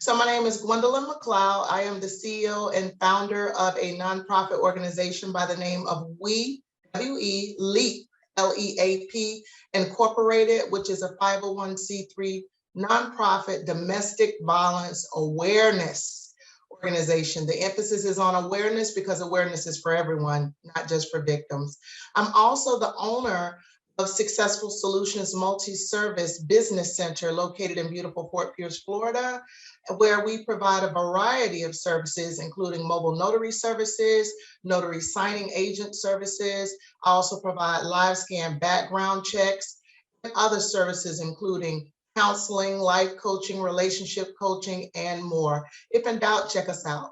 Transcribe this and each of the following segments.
So my name is Gwendolyn Mcleod. I am the CEO and founder of a nonprofit organization by the name of LEAP, LEAP Incorporated, which is a 501c3 nonprofit domestic violence awareness organization. The emphasis is on awareness because awareness is for everyone, not just for victims. I'm also the owner of Successful Solutions Multi-Service Business Center located in beautiful Fort Pierce, Florida, where we provide a variety of services, including mobile notary services, notary signing agent services. I also provide live scan background checks and other services, including counseling, life coaching, relationship coaching, and more. If in doubt, check us out.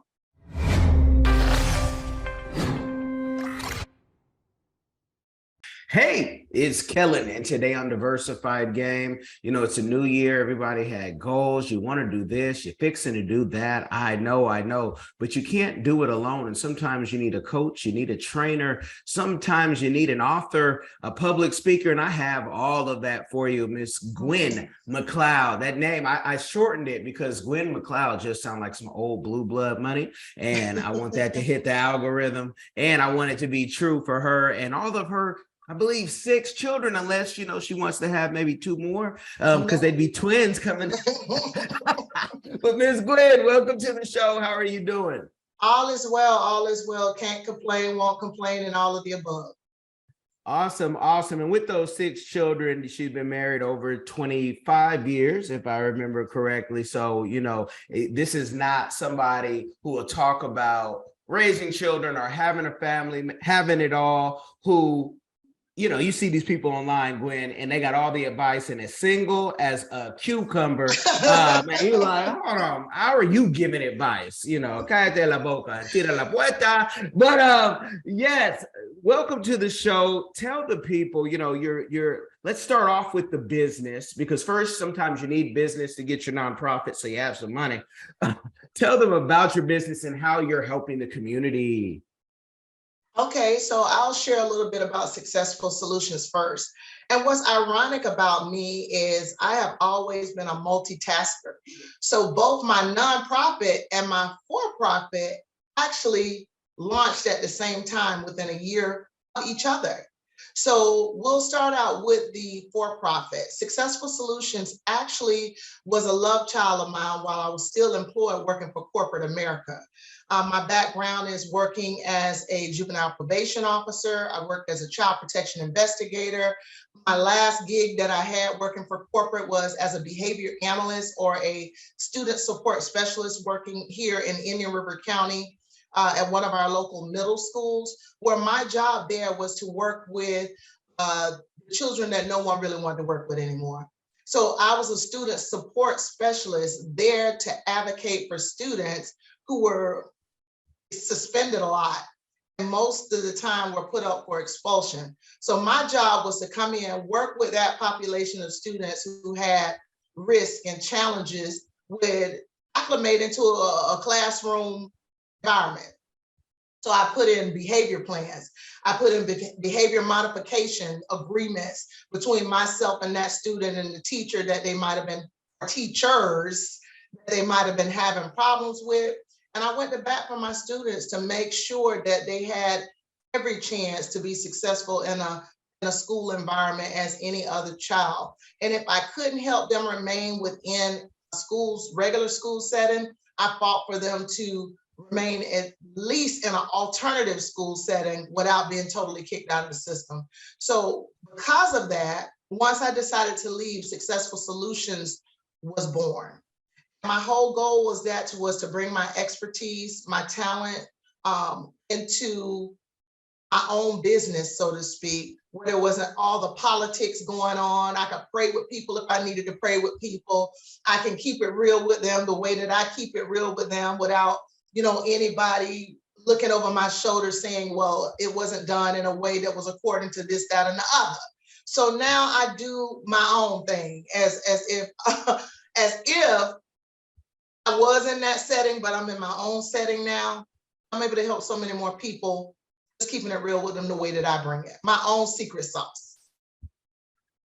Hey, it's Kellen, and today on Diversified Game, it's a new year. Everybody had goals. You want to do this, you're fixing to do that. I know, but you can't do it alone. And sometimes you need a coach, you need a trainer. Sometimes you need an author, a public speaker, and I have all of that for you, Miss Gwen Mcleod. That name, I shortened it because Gwen Mcleod just sounds like some old blue blood money. And I want that to hit the algorithm. And I want it to be true for her and all of her, I believe, 6 children, unless, she wants to have maybe 2 more, because they'd be twins coming. But Ms. Gwen, welcome to the show. How are you doing? All is well, all is well. Can't complain, won't complain, and all of the above. Awesome. And with those 6 children, she's been married over 25 years, if I remember correctly. So, this is not somebody who will talk about raising children or having a family, having it all, who you see these people online, Gwen, and they got all the advice and as single as a cucumber. And you're like, hold on, how are you giving advice? Cállate la boca, tira la puerta. But yes, welcome to the show. Tell the people, let's start off with the business, because first, sometimes you need business to get your nonprofit so you have some money. Tell them about your business and how you're helping the community. Okay, so I'll share a little bit about Successful Solutions first. And what's ironic about me is I have always been a multitasker. So both my nonprofit and my for-profit actually launched at the same time within a year of each other. So we'll start out with the for-profit. Successful Solutions actually was a love child of mine while I was still employed working for corporate America. My background is working as a juvenile probation officer. I worked as a child protection investigator. My last gig that I had working for corporate was as a behavior analyst or a student support specialist working here in Indian River County at one of our local middle schools, where my job there was to work with children that no one really wanted to work with anymore. So I was a student support specialist there to advocate for students who were suspended a lot, and most of the time were put up for expulsion. So my job was to come in, work with that population of students who had risk and challenges with acclimate into a classroom environment. So I put in behavior plans. I put in behavior modification agreements between myself and that student and the teacher that they might have been, or teachers that they might have been having problems with. And I went to bat for my students to make sure that they had every chance to be successful in a school environment as any other child. And if I couldn't help them remain within school's regular school setting, I fought for them to remain at least in an alternative school setting without being totally kicked out of the system. So because of that, once I decided to leave, Successful Solutions was born. My whole goal was to bring my expertise, my talent into my own business, so to speak, where there wasn't all the politics going on. I could pray with people if I needed to pray with people. I can keep it real with them the way that I keep it real with them without, anybody looking over my shoulder saying, well, it wasn't done in a way that was according to this, that, and the other. So now I do my own thing as if I was in that setting, but I'm in my own setting now. I'm able to help so many more people, just keeping it real with them the way that I bring it. My own secret sauce.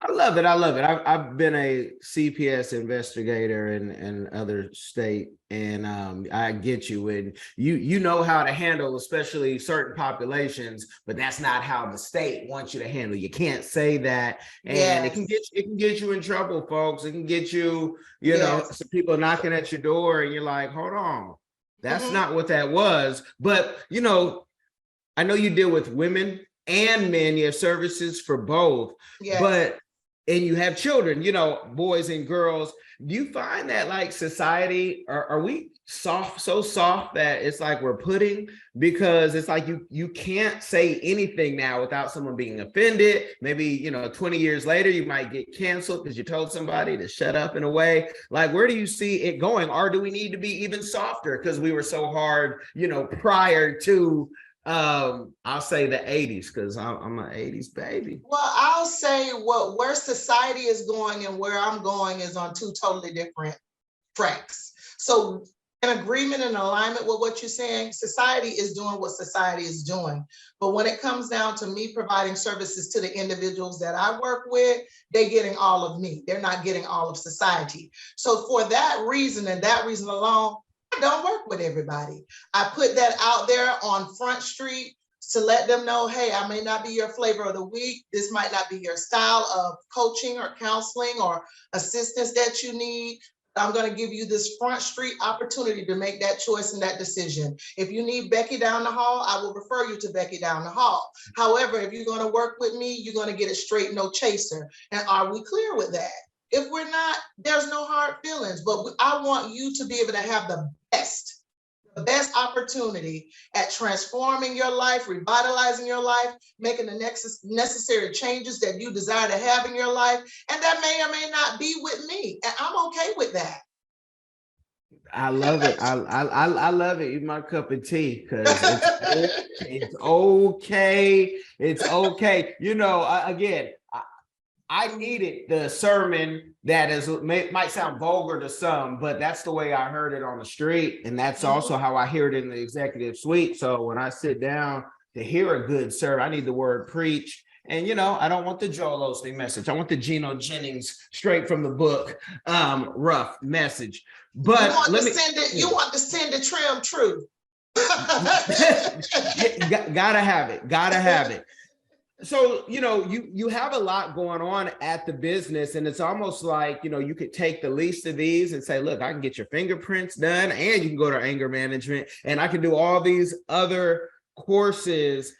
I love it. I love it. I've been a CPS investigator in other state, and I get you. And you know how to handle, especially certain populations, but that's not how the state wants you to handle. You can't say that, and Yes. it can get you in trouble, folks. It can get you, you know, Yes. some people knocking at your door, and you're like, hold on, that's Hmm. not what that was. But you know, I know you deal with women and men, you have services for both, Yes. but and you have children, you know, boys and girls. Do you find that like society, are we soft, so soft that it's like we're pudding? Because it's like you can't say anything now without someone being offended. Maybe, you know, 20 years later, you might get canceled because you told somebody to shut up in a way. Like, where do you see it going? Or do we need to be even softer because we were so hard, you know, prior to I'll say the 80s, because I'm an 80s baby. Well, I'll say where society is going and where I'm going is on two totally different tracks. So in agreement and alignment with what you're saying, society is doing what society is doing. But when it comes down to me providing services to the individuals that I work with, they're getting all of me. They're not getting all of society. So for that reason and that reason alone, I don't work with everybody. I put that out there on Front Street to let them know, hey, I may not be your flavor of the week. This might not be your style of coaching or counseling or assistance that you need. I'm going to give you this Front Street opportunity to make that choice and that decision. If you need Becky down the hall, I will refer you to Becky down the hall. However, if you're going to work with me, you're going to get it straight, no chaser. And are we clear with that? If we're not, there's no hard feelings, but I want you to be able to have the best opportunity at transforming your life, revitalizing your life, making the necessary changes that you desire to have in your life. And that may or may not be with me. And I'm okay with that. I love it. I love it. You're my cup of tea, because it's okay. It's okay. You know, again, I needed the sermon that might sound vulgar to some, but that's the way I heard it on the street, and that's also how I hear it in the executive suite. So when I sit down to hear a good sermon, I need the word preach. And you know, I don't want the Joel Osteen message. I want the Geno Jennings straight from the book, rough message. You But want to let me. send it, you want to send the trim truth. Gotta have it. Gotta have it. So, you know, you have a lot going on at the business, and it's almost like, you know, you could take the least of these and say, look, I can get your fingerprints done, and you can go to anger management, and I can do all these other courses.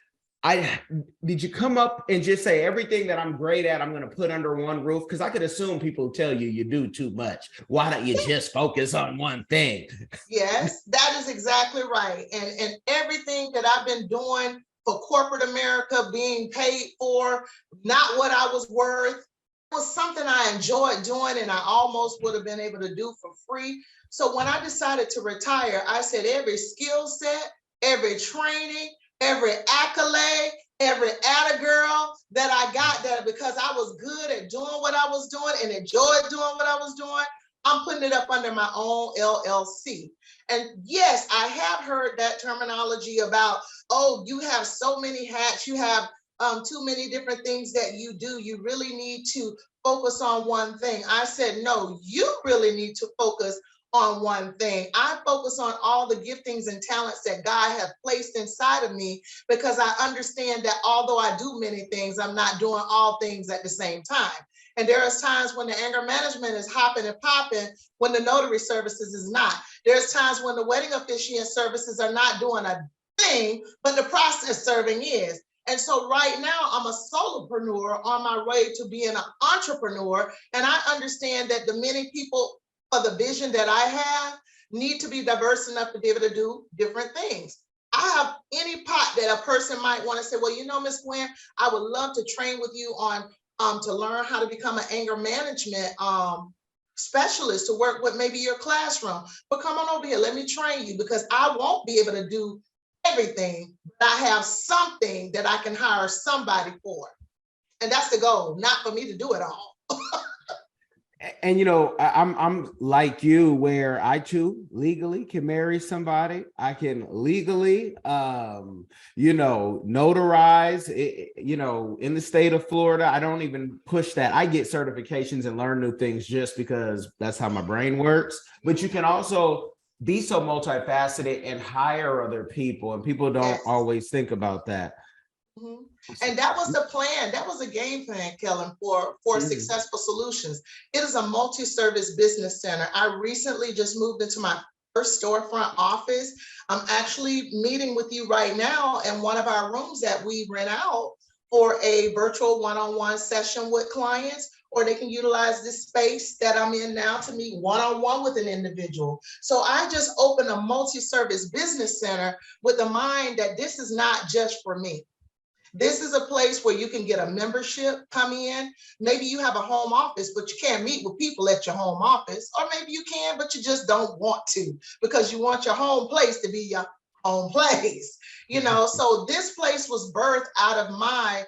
Did you come up and just say everything that I'm great at, I'm going to put under one roof? Because I could assume people tell you do too much. Why don't you just focus on one thing? Yes, that is exactly right. And everything that I've been doing for corporate America, being paid for, not what I was worth, was something I enjoyed doing and I almost would have been able to do for free. So when I decided to retire, I said every skill set, every training, every accolade, every atta girl that I got there because I was good at doing what I was doing and enjoyed doing what I was doing, I'm putting it up under my own LLC. And yes, I have heard that terminology about, oh, you have so many hats, you have too many different things that you do. You really need to focus on one thing. I said, no, you really need to focus on one thing. I focus on all the giftings and talents that God has placed inside of me because I understand that although I do many things, I'm not doing all things at the same time. And there are times when the anger management is hopping and popping when the notary services is not. There's times when the wedding officiant services are not doing a thing, but the process serving is. And so right now I'm a solopreneur on my way to being an entrepreneur. And I understand that the many people for the vision that I have need to be diverse enough to be able to do different things. I have any pot that a person might want to say, well, you know, Miss Gwen, I would love to train with you on to learn how to become an anger management specialist to work with maybe your classroom. But come on over here, let me train you because I won't be able to do everything, but I have something that I can hire somebody for. And that's the goal, not for me to do it all. And I'm like you, where I too legally can marry somebody. I can legally, notarize it, in the state of Florida. I don't even push that. I get certifications and learn new things just because that's how my brain works. But you can also be so multifaceted and hire other people, and people don't Yes. always think about that. Mhm. And that was the plan. That was a game plan, Kellen, for Mhm. Successful Solutions. It is a multi-service business center. I recently just moved into my first storefront office. I'm actually meeting with you right now in one of our rooms that we rent out for a virtual one-on-one session with clients, or they can utilize this space that I'm in now to meet one-on-one with an individual. So I just opened a multi-service business center with the mind that this is not just for me. This is a place where you can get a membership, come in. Maybe you have a home office, but you can't meet with people at your home office. Or maybe you can, but you just don't want to because you want your home place to be your home place. So this place was birthed out of my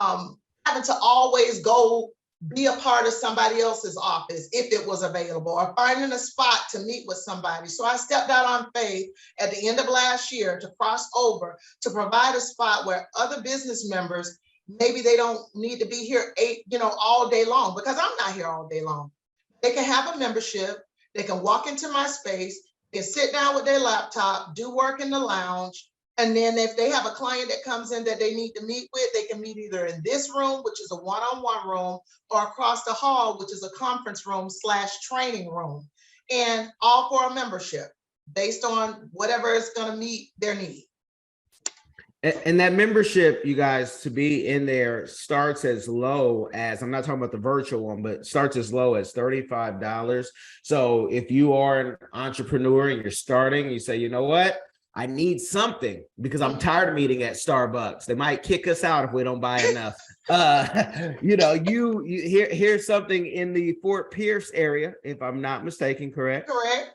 having to always go be a part of somebody else's office if it was available, or finding a spot to meet with somebody. So I stepped out on faith at the end of last year to cross over to provide a spot where other business members, maybe they don't need to be here all day long, because I'm not here all day long. They can have a membership, they can walk into my space, they can sit down with their laptop, do work in the lounge, and then if they have a client that comes in that they need to meet with, they can meet either in this room, which is a one-on-one room, or across the hall, which is a conference room / training room, and all for a membership based on whatever is going to meet their need. And that membership, you guys, to be in there starts as low as, I'm not talking about the virtual one, but starts as low as $35. So if you are an entrepreneur and you're starting, you say, you know what? I need something because I'm tired of meeting at Starbucks. They might kick us out if we don't buy enough. You here's something in the Fort Pierce area, if I'm not mistaken, correct? Correct.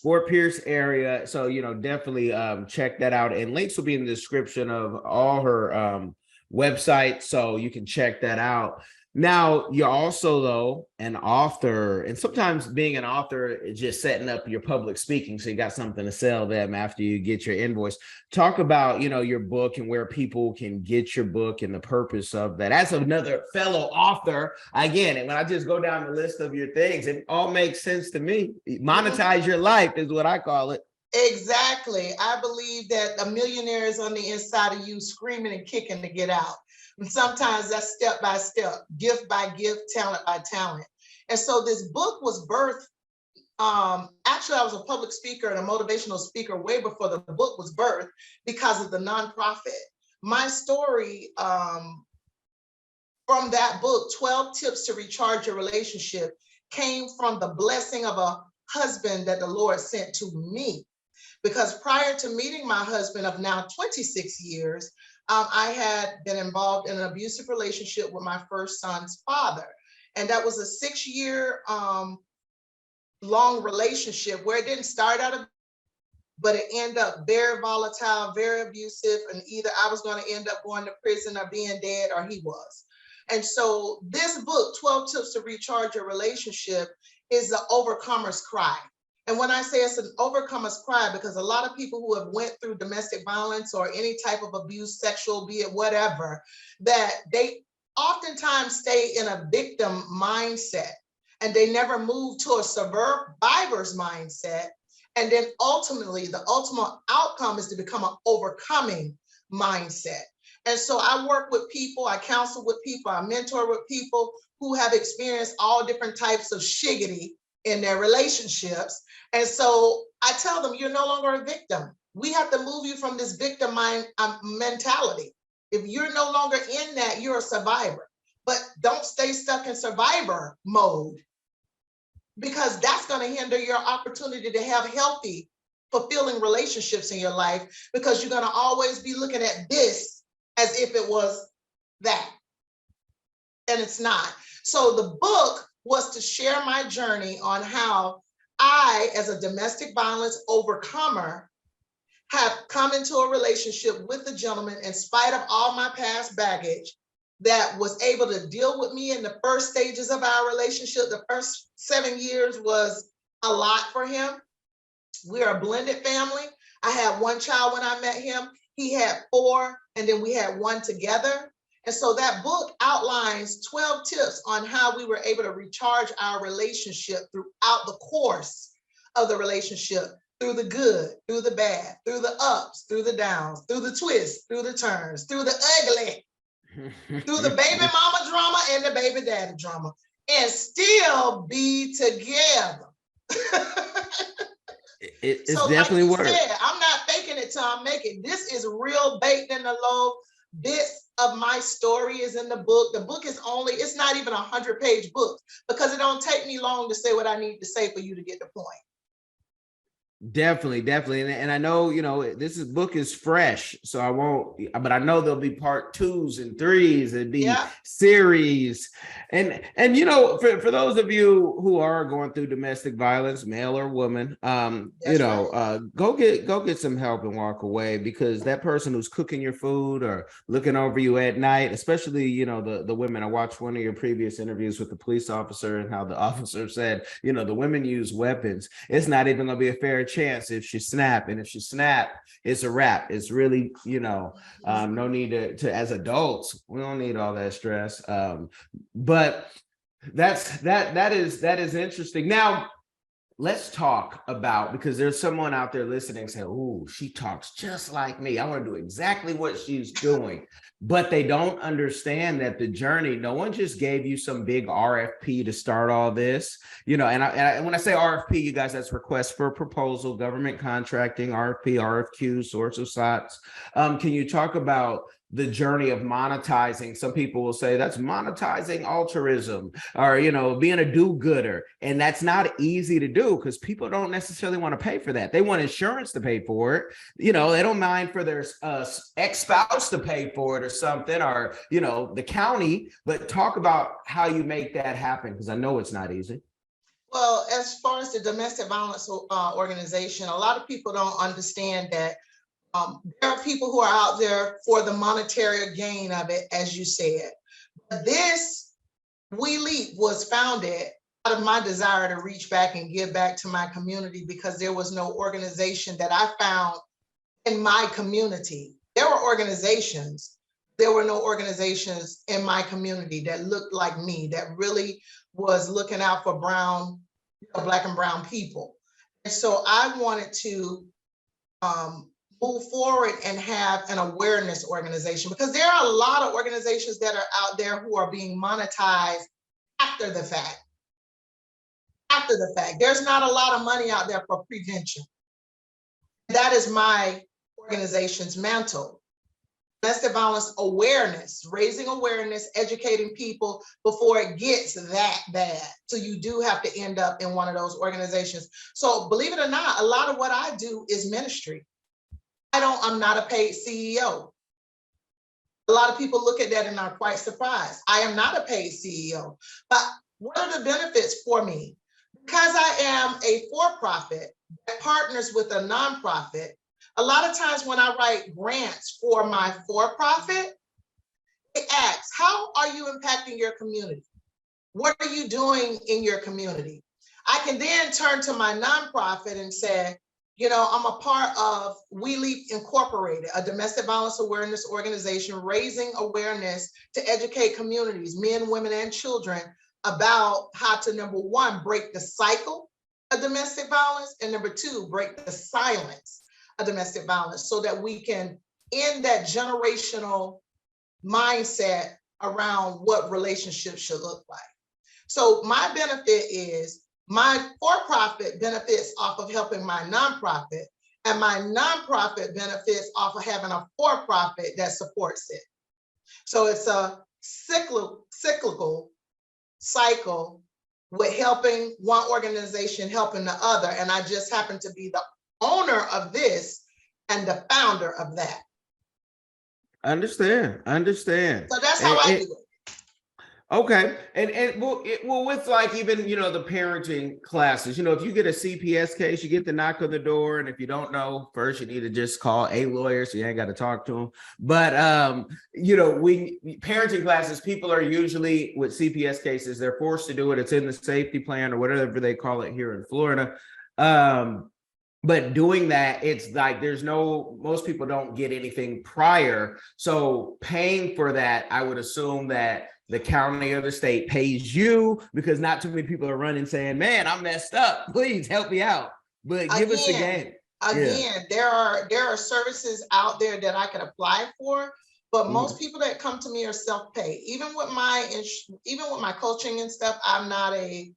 Fort Pierce area. So, definitely check that out. And links will be in the description of all her websites. So you can check that out. Now, you're also, though, an author. And sometimes being an author is just setting up your public speaking. So you got something to sell them after you get your invoice. Talk about, your book and where people can get your book and the purpose of that. As another fellow author, again, and when I just go down the list of your things, it all makes sense to me. Monetize your life is what I call it. Exactly. I believe that a millionaire is on the inside of you, screaming and kicking to get out. And sometimes that's step by step, gift by gift, talent by talent. And so this book was birthed. Actually, I was a public speaker and a motivational speaker way before the book was birthed because of the nonprofit. My story from that book, 12 Tips to Recharge Your Relationship, came from the blessing of a husband that the Lord sent to me. Because prior to meeting my husband of now 26 years, I had been involved in an abusive relationship with my first son's father. And that was a 6-year long relationship where it didn't start out, but it ended up very volatile, very abusive. And either I was going to end up going to prison or being dead, or he was. And so this book, 12 Tips to Recharge Your Relationship, is the overcomer's cry. And when I say it's an overcomer's cry, because a lot of people who have went through domestic violence or any type of abuse, sexual, be it whatever, that they oftentimes stay in a victim mindset and they never move to a survivor's mindset. And then ultimately, the ultimate outcome is to become an overcoming mindset. And so I work with people, I counsel with people, I mentor with people who have experienced all different types of shiggity in their relationships. And so I tell them, you're no longer a victim. We have to move you from this victim mentality. If you're no longer in that, you're a survivor. But don't stay stuck in survivor mode, because that's going to hinder your opportunity to have healthy, fulfilling relationships in your life, because you're going to always be looking at this as if it was that. And it's not. So the book was to share my journey on how I, as a domestic violence overcomer, have come into a relationship with a gentleman in spite of all my past baggage that was able to deal with me in the first stages of our relationship. The first 7 years was a lot for him. We're a blended family. I had one child when I met him. He had 4, and then we had 1 together. And so that book outlines 12 tips on how we were able to recharge our relationship throughout the course of the relationship, through the good, through the bad, through the ups, through the downs, through the twists, through the turns, through the ugly, through the baby mama drama and the baby daddy drama, and still be together. It's So definitely like you work. said, I'm not faking it till I make it. This is real baked in the loaf. Bits of my story is in the book. The book is only, it's not even a 100-page book, because it don't take me long to say what I need to say for you to get the point. Definitely. And I know, this book is fresh, so I won't, but I know there'll be part 2s and 3s, it'd be series. And for those of you who are going through domestic violence, male or woman, go get some help and walk away, because that person who's cooking your food or looking over you at night, especially, the women. I watched one of your previous interviews with the police officer, and how the officer said, the women use weapons. It's not even gonna be a fair chance if she snap, and if she snap, it's a wrap. It's really, no need to as adults, we don't need all that stress. But that is interesting. Now let's talk about, because there's someone out there listening saying, "Oh, she talks just like me. I want to do exactly what she's doing." But they don't understand that the journey, no one just gave you some big RFP to start all this, and when I say RFP, you guys, that's request for proposal, government contracting, RFP, RFQ, source of SOTs. Can you talk about the journey of monetizing? Some people will say that's monetizing altruism, or being a do-gooder, and that's not easy to do, because people don't necessarily want to pay for that. They want insurance to pay for it. They don't mind for their ex-spouse to pay for it or something, or the county. But talk about how you make that happen, because I know it's not easy. Well, as far as the domestic violence organization, a lot of people don't understand that there are people who are out there for the monetary gain of it, as you said. But this We Leap was founded out of my desire to reach back and give back to my community, because there was no organization that I found in my community. There were organizations, there were no organizations in my community that looked like me, that really was looking out for Black and brown people. And so I wanted to move forward and have an awareness organization, because there are a lot of organizations that are out there who are being monetized after the fact. After the fact, there's not a lot of money out there for prevention. That is my organization's mantle. Domestic violence awareness, raising awareness, educating people before it gets that bad. So you do have to end up in one of those organizations. So believe it or not, a lot of what I do is ministry. I'm not a paid CEO. A lot of people look at that and are quite surprised. I am not a paid CEO. But what are the benefits for me? Because I am a for-profit that partners with a nonprofit, a lot of times when I write grants for my for-profit, they ask, how are you impacting your community? What are you doing in your community? I can then turn to my nonprofit and say, I'm a part of We Leap Incorporated, a domestic violence awareness organization, raising awareness to educate communities, men, women, and children, about how to, number one, break the cycle of domestic violence, and number two, break the silence of domestic violence, so that we can end that generational mindset around what relationships should look like. So my benefit is, my for-profit benefits off of helping my nonprofit, and my nonprofit benefits off of having a for-profit that supports it. So it's a cyclical cycle, with helping one organization helping the other. And I just happen to be the owner of this and the founder of that. Understand. So that's how I do it. Okay, and well, with like even the parenting classes, if you get a CPS case, you get the knock on the door, and if you don't know, first you need to just call a lawyer, so you ain't got to talk to them. But we parenting classes, people are usually with CPS cases, they're forced to do it. It's in the safety plan or whatever they call it here in Florida. But doing that, it's like most people don't get anything prior. So paying for that, I would assume that the county or the state pays you, because not too many people are running saying, man, I messed up. Please help me out. But give us the game. Again, there are services out there that I could apply for, but most people that come to me are self-pay. Even with my coaching and stuff, I'm not a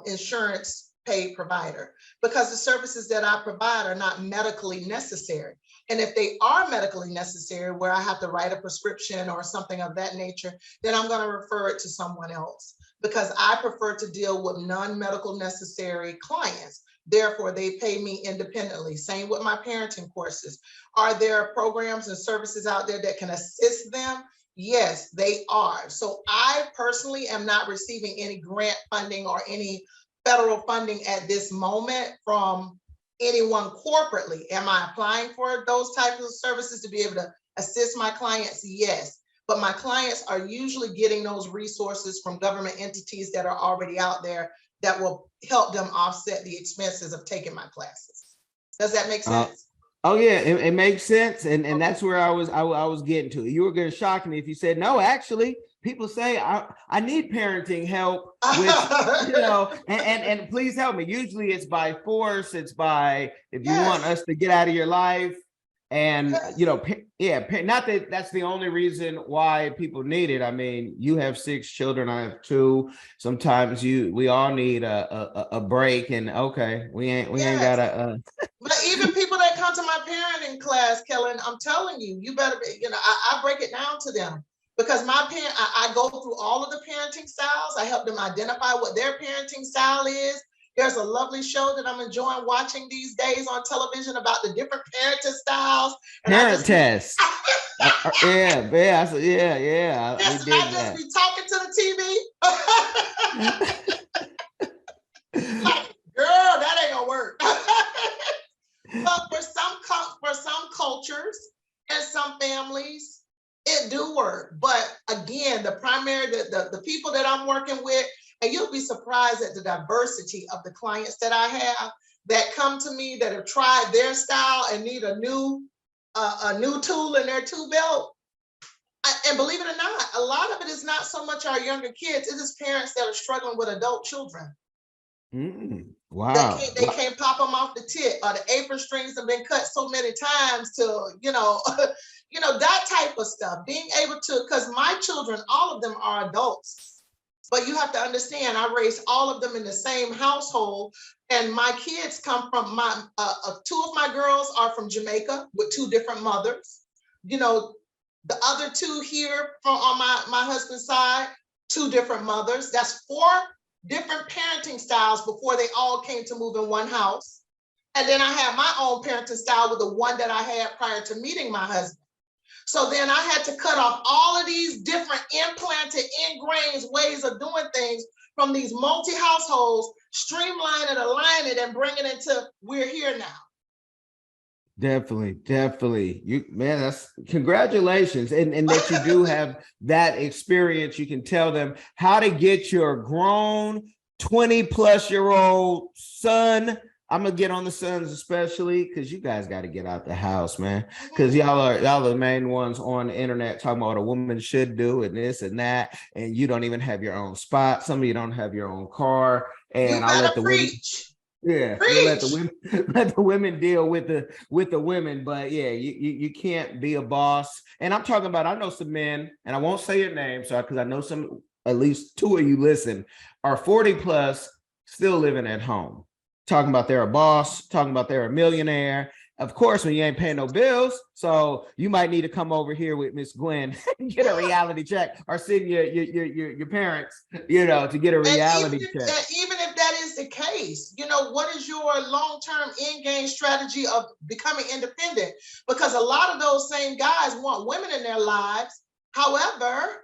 insurance paid provider, because the services that I provide are not medically necessary. And if they are medically necessary, where I have to write a prescription or something of that nature, then I'm going to refer it to someone else, because I prefer to deal with non-medical necessary clients. Therefore, they pay me independently. Same with my parenting courses. Are there programs and services out there that can assist them? Yes, they are. So I personally am not receiving any grant funding or any federal funding at this moment from anyone corporately. Am I applying for those types of services to be able to assist my clients? Yes. But my clients are usually getting those resources from government entities that are already out there that will help them offset the expenses of taking my classes. Does that make sense? Oh yeah, it makes sense, and that's where I was getting to. You were going to shock me if you said no. Actually, people say I need parenting help, which and please help me. Usually it's by force. It's by if you want us to get out of your life, and not that that's the only reason why people need it. I mean, you have 6 children, I have 2. Sometimes we all need a break, and okay, we ain't gotta. But even people that come to my parenting class, Kellen, I'm telling you, you better be, I break it down to them, because I go through all of the parenting styles. I help them identify what their parenting style is. There's a lovely show that I'm enjoying watching these days on television about the different parenting styles. Parent test. Yeah. Listen, I just be talking to the TV. Like, girl, that ain't gonna work. But for some cultures and some families, it do work. But again, the people that I'm working with, and you'll be surprised at the diversity of the clients that I have that come to me that have tried their style and need a new tool in their tool belt. And believe it or not, a lot of it is not so much our younger kids, it is parents that are struggling with adult children. Wow. They can't pop them off the tip, or the apron strings have been cut so many times to, that type of stuff. Being able to, because my children, all of them are adults, but you have to understand, I raised all of them in the same household, and my kids come from 2 of my girls are from Jamaica with 2 different mothers. The other 2 here on my husband's side, 2 different mothers. That's 4 different parenting styles before they all came to move in one house. And then I had my own parenting style with the one that I had prior to meeting my husband. So then I had to cut off all of these different implanted, ingrained ways of doing things from these multi-households, streamline it, align it, and bring it into we're here now. Definitely. That's congratulations. And that you do have that experience. You can tell them how to get your grown 20-plus-year-old son. I'm gonna get on the sons, especially because you guys got to get out the house, man. Because y'all are the main ones on the internet talking about what a woman should do and this and that, and you don't even have your own spot. Some of you don't have your own car, and I'll let the preach. Yeah, let the women deal with the women, but yeah, you can't be a boss. And I'm talking about, I know some men, and I won't say your name, so because I know at least 2 of you listen, are 40 plus, still living at home, talking about they're a boss, talking about they're a millionaire. Of course, when you ain't paying no bills, so you might need to come over here with Miss Gwen and get a reality check, or send your parents, to get a reality check. Even if that is the case, what is your long-term end game strategy of becoming independent? Because a lot of those same guys want women in their lives. However,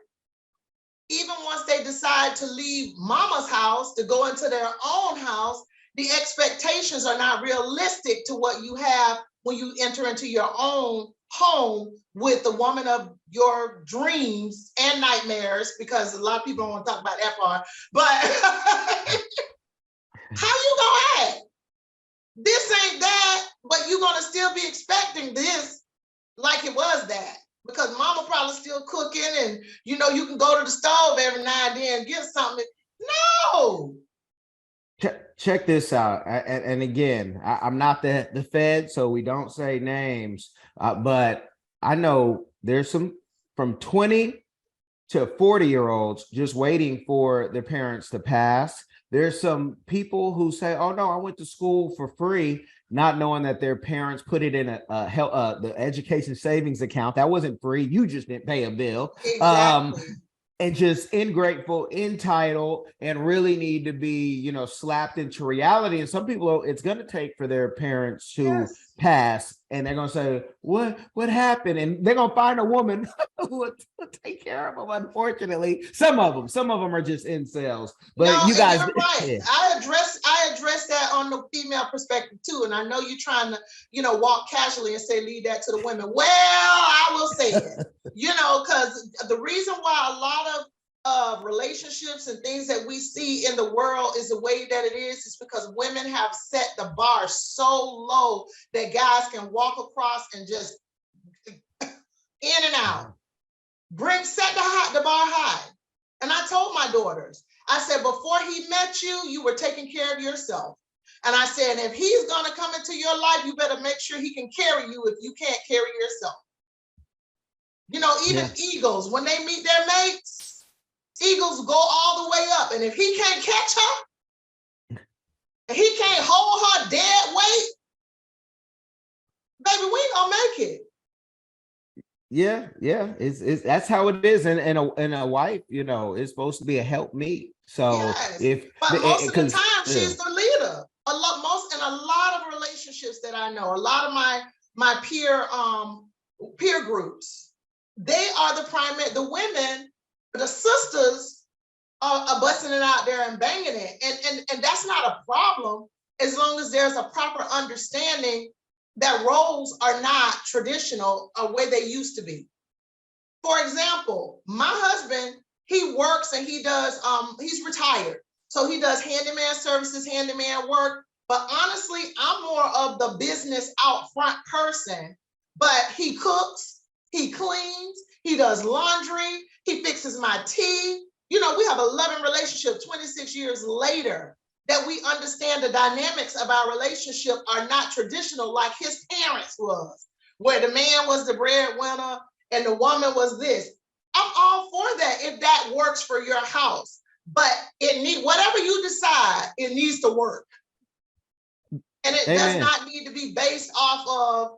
even once they decide to leave mama's house to go into their own house, the expectations are not realistic to what you have when you enter into your own home with the woman of your dreams and nightmares, because a lot of people don't want to talk about that part, but how you gonna act? This ain't that, but you're gonna still be expecting this like it was that, because mama probably still cooking, and you know you can go to the stove every now and then and get something. No. Check this out. And again, I'm not the Fed, so we don't say names, but I know there's some from 20 to 40-year-olds just waiting for their parents to pass. There's some people who say, oh no, I went to school for free, not knowing that their parents put it in the education savings account. That wasn't free. You just didn't pay a bill. Exactly. And just ingrateful, entitled, and really need to be, slapped into reality. And some people, it's going to take for their parents to pass, and they're going to say, what happened? And they're going to find a woman who will take care of them. Unfortunately, some of them are just incels. But no, you guys, you're right. Yeah. I address that on the female perspective too. And I know you're trying to, walk casually and say, leave that to the women. Well, I will say it, because the reason why a lot of relationships and things that we see in the world is the way that it is because women have set the bar so low that guys can walk across and just in and out. Set the bar high. And I told my daughters, I said, before he met you, you were taking care of yourself. And I said, if he's going to come into your life, you better make sure he can carry you if you can't carry yourself. Even eagles, when they meet their mates, eagles go all the way up. And if he can't catch her, and he can't hold her dead weight, baby, we ain't gonna make it. Yeah, it's that's how it is. And a wife, is supposed to be a helpmeet. So but most of the time she's the leader. A lot of relationships that I know, a lot of my peer groups, they are the women, the sisters are busting it out there and banging it. And that's not a problem as long as there's a proper understanding that roles are not traditional or where they used to be. For example, my husband, he works and he does, he's retired. So he does handyman services, handyman work. But honestly, I'm more of the business out front person. But he cooks, he cleans, he does laundry, he fixes my tea. We have a loving relationship 26 years later, that we understand the dynamics of our relationship are not traditional like his parents was, where the man was the breadwinner and the woman was this. I'm all for that if that works for your house, but whatever you decide, it needs to work. And it does not need to be based off of,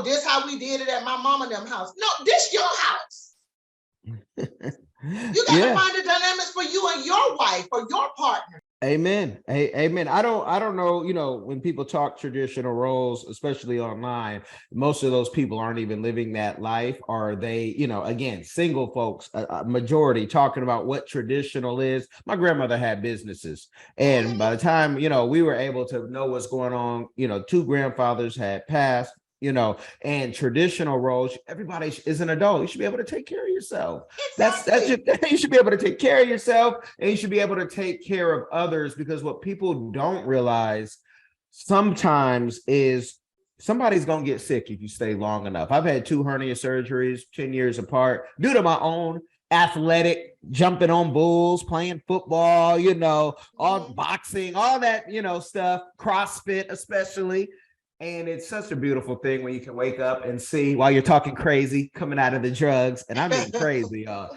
this how we did it at my mom and them house. No, this your house. You got to find the dynamics for you and your wife or your partner. Amen. Amen. I don't know, when people talk traditional roles, especially online, most of those people aren't even living that life. Or they, again, single folks, a majority talking about what traditional is. My grandmother had businesses. And by the time, we were able to know what's going on, 2 grandfathers had passed. And traditional roles, everybody is an adult. You should be able to take care of yourself. Exactly. You should be able to take care of yourself, and you should be able to take care of others, because what people don't realize sometimes is somebody's going to get sick if you stay long enough. I've had 2 hernia surgeries 10 years apart due to my own athletic, jumping on bulls, playing football, all boxing, all that, stuff, CrossFit especially. And it's such a beautiful thing when you can wake up and see, while you're talking crazy, coming out of the drugs, and I mean crazy, y'all.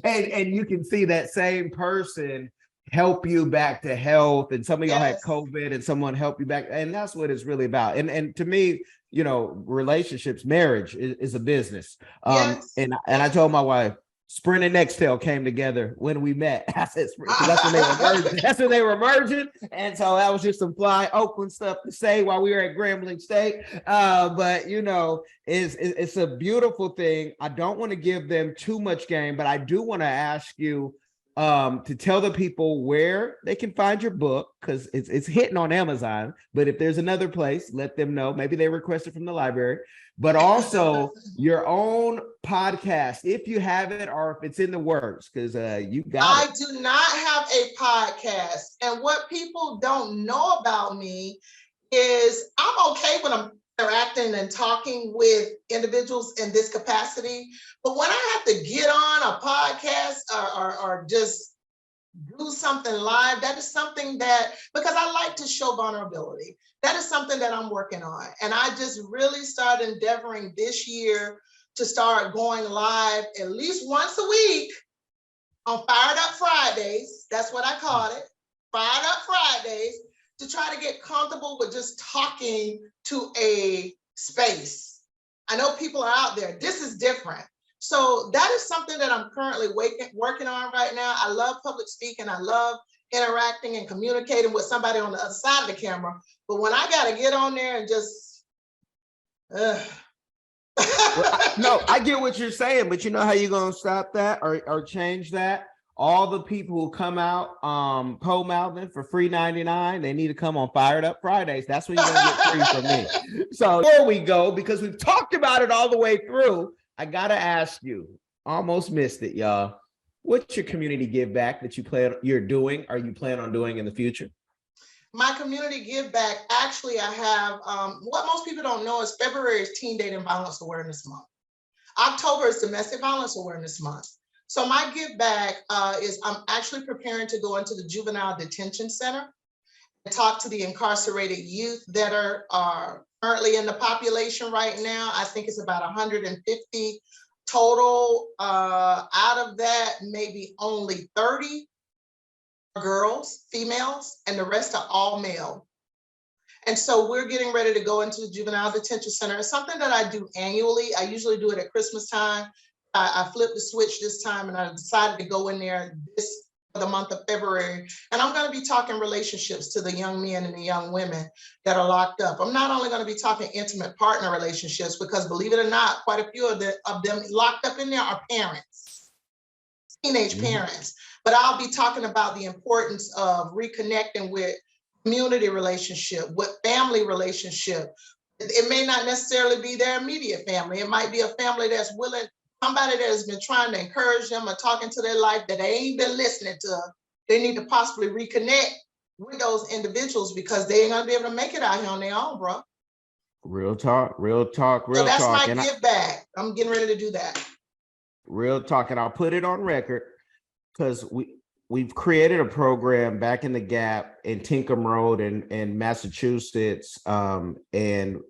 And you can see that same person help you back to health. And some of y'all had COVID, and someone helped you back. And that's what it's really about. And to me, relationships, marriage is a business. And I told my wife, Sprint and Nextel came together when we met. I said Sprint, 'cause that's when they were merging. That's when they were merging. And so that was just some fly Oakland stuff to say while we were at Grambling State. But you know, it's a beautiful thing. I don't want to give them too much game, but I do want to ask you to tell the people where they can find your book, because it's hitting on Amazon. But if there's another place, let them know. Maybe they requested from the library, but also your own podcast, if you have it or if it's in the works, because you got I it. do not have a podcast. And what people don't know about me is I'm okay when I'm interacting and talking with individuals in this capacity. But when I have to get on a podcast or just do something live, that is something that, because I like to show vulnerability, that is something that I'm working on. And I just really started endeavoring this year to start going live at least once a week on Fired Up Fridays. That's what I call it, Fired Up Fridays, to try to get comfortable with just talking to a space. I know people are out there. This is different. So that is something that I'm currently working on right now. I love public speaking. I love interacting and communicating with somebody on the other side of the camera. But when I got to get on there and just, No, I get what you're saying, but you know how you're gonna stop that or change that? All the people who come out pole mouthing for free 99, they need to come on Fired Up Fridays. That's when you're gonna get free from me. So before we go, because we've talked about it all the way through, I gotta ask you, almost missed it, y'all. What's your community give back that you're doing or you plan on doing in the future? My community give back, actually, I have, what most people don't know is February is Teen Dating Violence Awareness Month. October is Domestic Violence Awareness Month. So my give back is I'm actually preparing to go into the Juvenile Detention Center and talk to the incarcerated youth that are currently in the population right now. I think it's about 150 total. Out of that, maybe only 30 are girls, females, and the rest are all male. And so we're getting ready to go into the Juvenile Detention Center. It's something that I do annually. I usually do it at Christmas time. I flipped the switch this time and I decided to go in there for the month of February. And I'm going to be talking relationships to the young men and the young women that are locked up. I'm not only going to be talking intimate partner relationships, because believe it or not, quite a few of them locked up in there are parents, teenage parents. But I'll be talking about the importance of reconnecting with community relationship, with family relationship. It may not necessarily be their immediate family. It might be a family that's willing, somebody that has been trying to encourage them or talking to their life that they ain't been listening to. They need to possibly reconnect with those individuals because they ain't gonna be able to make it out here on their own, bro. Real talk, real talk, real So that's talk. my give back. I'm getting ready to do that. Real talk, and I'll put it on record because we've created a program back in the Gap in Tinkham Road in Massachusetts, and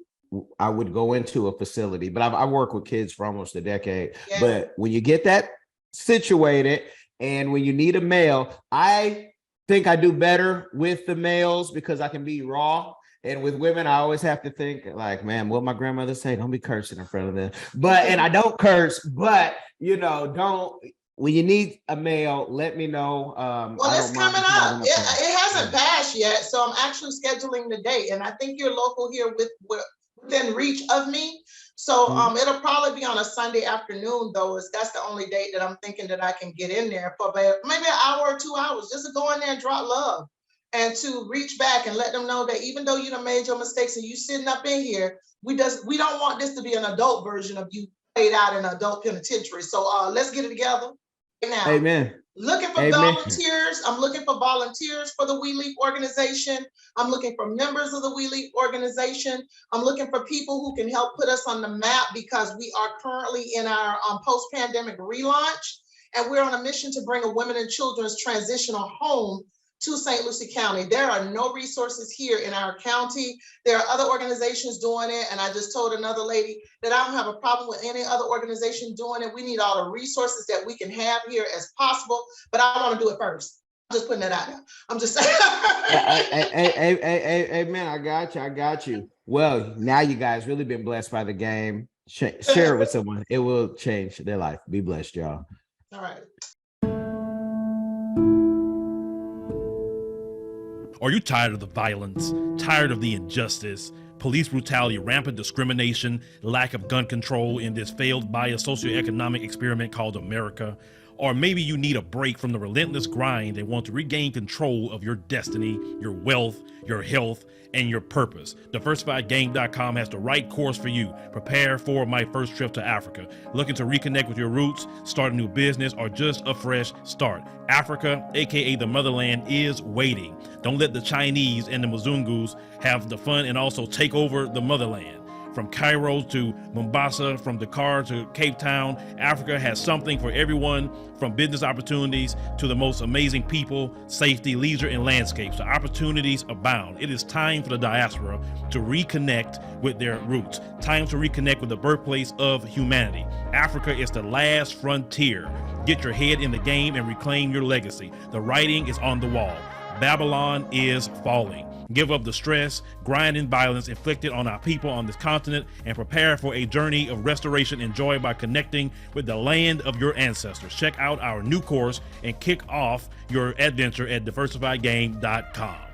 I would go into a facility, but I work with kids for almost a decade. Yeah. But when you get that situated and when you need a male, I think I do better with the males because I can be raw. And with women, I always have to think like, man, what my grandmother say, don't be cursing in front of them. But, and I don't curse, but you know, when you need a male, let me know. Well, it's coming up. It hasn't passed yet. So I'm actually scheduling the date. And I think you're local here within reach of me. So it'll probably be on a Sunday afternoon, though. That's the only date that I'm thinking that I can get in there for maybe an hour or 2 hours, just to go in there and drop love and to reach back and let them know that even though you done made your mistakes and you sitting up in here, we don't want this to be an adult version of you played out in an adult penitentiary. So let's get it together right now. Amen. Looking for volunteers. I'm looking for volunteers for the We Leap organization. I'm looking for members of the We Leap organization. I'm looking for people who can help put us on the map because we are currently in our post-pandemic relaunch, and we're on a mission to bring a women and children's transitional home to St. Lucie County. There are no resources here in our county. There are other organizations doing it. And I just told another lady that I don't have a problem with any other organization doing it. We need all the resources that we can have here as possible, but I want to do it first. I'm just putting that out there. I'm just saying. Hey, man, I got you. Well, now you guys really been blessed by the game. Share it with someone. It will change their life. Be blessed, y'all. All right. Are you tired of the violence, tired of the injustice, police brutality, rampant discrimination, lack of gun control in this failed bias socioeconomic experiment called America? Or maybe you need a break from the relentless grind and want to regain control of your destiny, your wealth, your health, and your purpose. DiversifiedGame.com has the right course for you. Prepare for my first trip to Africa. Looking to reconnect with your roots, start a new business, or just a fresh start. Africa, aka the motherland, is waiting. Don't let the Chinese and the Mzungus have the fun and also take over the motherland. From Cairo to Mombasa, from Dakar to Cape Town, Africa has something for everyone, from business opportunities to the most amazing people, safety, leisure, and landscapes. The opportunities abound. It is time for the diaspora to reconnect with their roots. Time to reconnect with the birthplace of humanity. Africa is the last frontier. Get your head in the game and reclaim your legacy. The writing is on the wall. Babylon is falling. Give up the stress, grind, and violence inflicted on our people on this continent and prepare for a journey of restoration enjoyed by connecting with the land of your ancestors. Check out our new course and kick off your adventure at diversifiedgame.com.